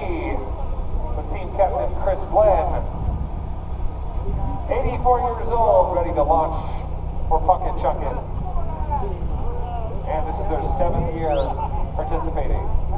with team captain Chris Glenn. 84 years old, ready to launch for Punkin Chunk. And this is their 7th year participating.